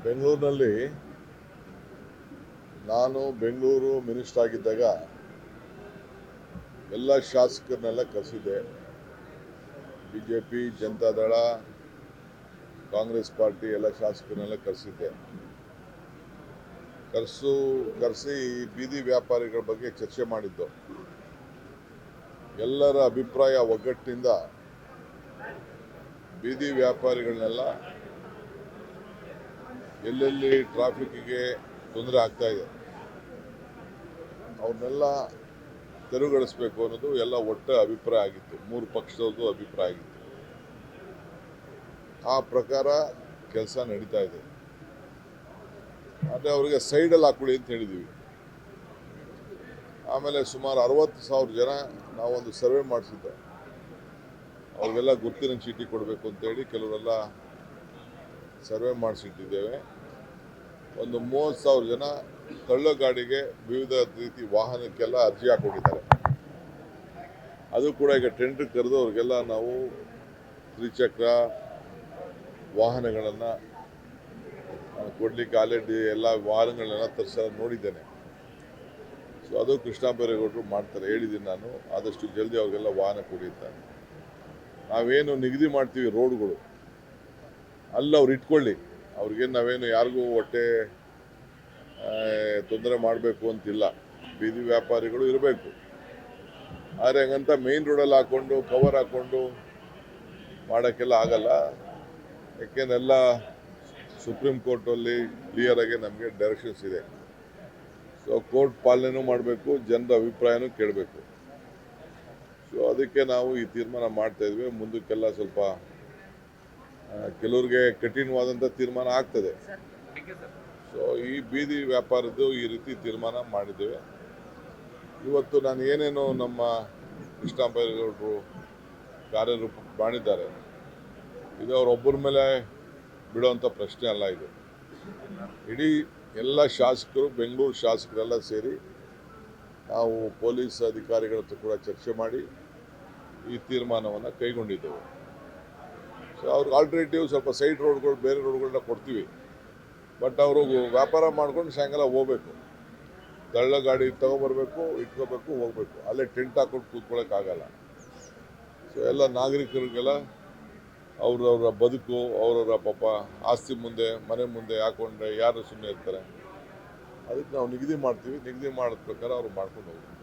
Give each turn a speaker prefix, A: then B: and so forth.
A: ಬೆಂಗಳೂರಿನಲ್ಲಿ ನಾನು ಬೆಂಗಳೂರು ಮಿನಿಸ್ಟರ್ ಆಗಿದ್ದಾಗ ಎಲ್ಲ ಶಾಸಕರನ್ನೆಲ್ಲ ಕರೆಸಿದ್ದೆ. ಬಿಜೆಪಿ, ಜನತಾದಳ, ಕಾಂಗ್ರೆಸ್ ಪಾರ್ಟಿ ಎಲ್ಲ ಶಾಸಕರನ್ನೆಲ್ಲ ಕರೆಸಿದ್ದೆ. ಕರೆಸಿ ಬೀದಿ ವ್ಯಾಪಾರಿಗಳ ಬಗ್ಗೆ ಚರ್ಚೆ ಮಾಡಿದ್ದು. ಎಲ್ಲರ ಅಭಿಪ್ರಾಯ ಒಗ್ಗಟ್ಟಿನಿಂದ ಬೀದಿ ವ್ಯಾಪಾರಿಗಳನ್ನೆಲ್ಲ ಎಲ್ಲೆಲ್ಲಿ ಟ್ರಾಫಿಕ್ಗೆ ತೊಂದರೆ ಆಗ್ತಾ ಇದೆ ಅವ್ರನ್ನೆಲ್ಲ ತೆರವುಗೊಳಿಸಬೇಕು ಅನ್ನೋದು ಎಲ್ಲ ಒಟ್ಟ ಅಭಿಪ್ರಾಯ ಆಗಿತ್ತು. ಮೂರು ಪಕ್ಷದವ್ರದ್ದು ಅಭಿಪ್ರಾಯ ಆಗಿತ್ತು. ಆ ಪ್ರಕಾರ ಕೆಲಸ ನಡೀತಾ ಇದೆ. ಆದರೆ ಅವರಿಗೆ ಸೈಡಲ್ಲಿ ಹಾಕೊಳ್ಳಿ ಅಂತ ಹೇಳಿದ್ದೀವಿ. ಆಮೇಲೆ ಸುಮಾರು 60,000 ಜನ ನಾವೊಂದು ಸರ್ವೆ ಮಾಡಿಸಿದ್ದೆ. ಅವ್ರಿಗೆಲ್ಲ ಗುರುತಿನ ಚೀಟಿ ಕೊಡಬೇಕು ಅಂತೇಳಿ ಕೆಲವರೆಲ್ಲ ಸರ್ವೆ ಮಾಡಿಸಿಟ್ಟಿದ್ದೇವೆ. ಒಂದು 30,000 ಜನ ತಳ್ಳ ಗಾಡಿಗೆ ವಿವಿಧ ರೀತಿ ವಾಹನಕ್ಕೆಲ್ಲ ಅರ್ಜಿ ಹಾಕೊಂಡಿದ್ದಾರೆ. ಅದು ಕೂಡ ಈಗ ಟೆಂಡರ್ ಕರೆದು ಅವ್ರಿಗೆಲ್ಲ ನಾವು ತ್ರಿಚಕ್ರ ವಾಹನಗಳನ್ನು ಕೊಡಲಿಕ್ಕೆ ಆಲ್ರೆಡಿ ಎಲ್ಲ ವಾಹನಗಳನ್ನೆಲ್ಲ ತರಿಸ ನೋಡಿದ್ದೇನೆ. ಸೊ ಅದು ಕೃಷ್ಣ ಬೈರೇಗೌಡರು ಮಾಡ್ತಾರೆ, ಹೇಳಿದ್ದೀನಿ ನಾನು. ಆದಷ್ಟು ಜಲ್ದಿ ಅವ್ರಿಗೆಲ್ಲ ವಾಹನ ಕೊಡಿ ಅಂತ. ನಾವೇನು ನಿಗದಿ ಮಾಡ್ತೀವಿ ರೋಡ್ಗಳು ಅಲ್ಲಿ ಅವ್ರು ಇಟ್ಕೊಳ್ಳಿ. ಅವ್ರಿಗೇನು ನಾವೇನು ಯಾರಿಗೂ ಹೊಟ್ಟೆ ತೊಂದರೆ ಮಾಡಬೇಕು ಅಂತಿಲ್ಲ. ಬೀದಿ ವ್ಯಾಪಾರಿಗಳು ಇರಬೇಕು. ಆದರೆ ಹಂಗಂತ ಮೇನ್ ರೋಡಲ್ಲಿ ಹಾಕ್ಕೊಂಡು ಕವರ್ ಹಾಕ್ಕೊಂಡು ಮಾಡೋಕ್ಕೆಲ್ಲ ಆಗಲ್ಲ. ಯಾಕೆಂದೆಲ್ಲ ಸುಪ್ರೀಂ ಕೋರ್ಟಲ್ಲಿ ಕ್ಲಿಯರಾಗಿ ನಮಗೆ ಡೈರೆಕ್ಷನ್ಸ್ ಇದೆ. ಸೊ ಕೋರ್ಟ್ ಪಾಲನೆನೂ ಮಾಡಬೇಕು, ಜನರ ಅಭಿಪ್ರಾಯನೂ ಕೇಳಬೇಕು. ಸೊ ಅದಕ್ಕೆ ನಾವು ಈ ತೀರ್ಮಾನ ಮಾಡ್ತಾಯಿದ್ವಿ. ಮುಂದಕ್ಕೆಲ್ಲ ಸ್ವಲ್ಪ ಕೆಲವ್ರಿಗೆ ಕಠಿಣವಾದಂಥ ತೀರ್ಮಾನ ಆಗ್ತದೆ. ಸೊ ಈ ಬೀದಿ ವ್ಯಾಪಾರದ್ದು ಈ ರೀತಿ ತೀರ್ಮಾನ ಮಾಡಿದ್ದೇವೆ. ಇವತ್ತು ನಾನು ಏನೇನು ನಮ್ಮ ಕೃಷ್ಣ ಬೈರೇಗೌಡರು ಕಾರ್ಯರೂಪ ಮಾಡಿದ್ದಾರೆ, ಇದು ಅವರೊಬ್ಬರ ಮೇಲೆ ಬಿಡುವಂಥ ಪ್ರಶ್ನೆ ಅಲ್ಲ. ಇದು ಇಡೀ ಎಲ್ಲ ಶಾಸಕರು, ಬೆಂಗಳೂರು ಶಾಸಕರೆಲ್ಲ ಸೇರಿ ನಾವು ಪೊಲೀಸ್ ಅಧಿಕಾರಿಗಳ ಹತ್ರ ಕೂಡ ಚರ್ಚೆ ಮಾಡಿ ಈ ತೀರ್ಮಾನವನ್ನು ಕೈಗೊಂಡಿದ್ದೇವೆ. ಸೊ ಅವ್ರಿಗೆ ಆಲ್ಟರ್ನೇಟಿವ್ ಸ್ವಲ್ಪ ಸೈಡ್ ರೋಡ್ಗಳು, ಬೇರೆ ರೋಡ್ಗಳನ್ನ ಕೊಡ್ತೀವಿ. ಬಟ್ ಅವರು ವ್ಯಾಪಾರ ಮಾಡ್ಕೊಂಡು ಸಾಯಂಕಾಲ ಹೋಗ್ಬೇಕು. ತಳ್ಳ ಗಾಡಿ ತೊಗೊಬರ್ಬೇಕು, ಇಟ್ಕೋಬೇಕು, ಹೋಗ್ಬೇಕು. ಅಲ್ಲೇ ಟೆಂಟ್ ಹಾಕೊಂಡು ಕೂತ್ಕೊಳ್ಳೋಕ್ಕಾಗಲ್ಲ. ಸೊ ಎಲ್ಲ ನಾಗರಿಕರಿಗೆಲ್ಲ ಅವ್ರವ್ರ ಬದುಕು, ಅವರವರ ಪಾಪ ಆಸ್ತಿ ಮುಂದೆ, ಮನೆ ಮುಂದೆ ಹಾಕೊಂಡ್ರೆ ಯಾರು ಸುಮ್ಮನೆ ಇರ್ತಾರೆ? ಅದಕ್ಕೆ ನಾವು ನಿಗದಿ ಮಾಡ್ತೀವಿ. ನಿಗದಿ ಮಾಡಿದ ಪ್ರಕಾರ ಅವ್ರು ಮಾಡ್ಕೊಂಡು ಹೋಗ್ಬೇಕು.